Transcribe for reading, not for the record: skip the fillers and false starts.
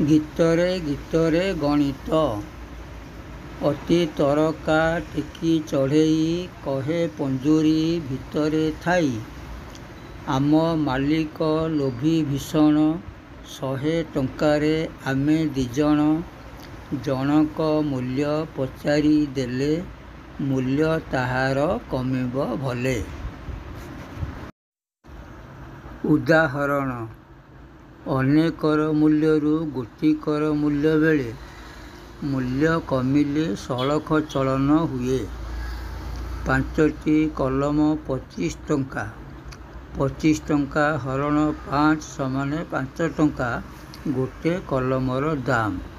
ଗୀତରେ ଗୀତରେ ଗଣିତ ଅତି ତରକା ଟେକି ଚଢ଼େଇ କହେ ପଞ୍ଜୁରୀ ଭିତରେ ଥାଇ ଆମ ମାଲିକ ଲୋଭୀ ଭୀଷଣ 100 ଟଙ୍କାରେ ଆମେ ଦିଜଣ ଜଣକ ମୂଲ୍ୟ ପଚାରି ଦେଲେ ମୂଲ୍ୟ ତାହାର କମିବ ଭଲେ। ଉଦାହରଣ ଅନେକର ମୂଲ୍ୟରୁ ଗୋଟିକର ମୂଲ୍ୟ ବେଳେ ମୂଲ୍ୟ କମିଲେ ସଳଖ ଚଳନ ହୁଏ। 5ଟି କଲମ 25 ଟଙ୍କା। 25 ଟଙ୍କା ହରଣ 5 ସମାନ 5 ଟଙ୍କା ଗୋଟେ କଲମର ଦାମ।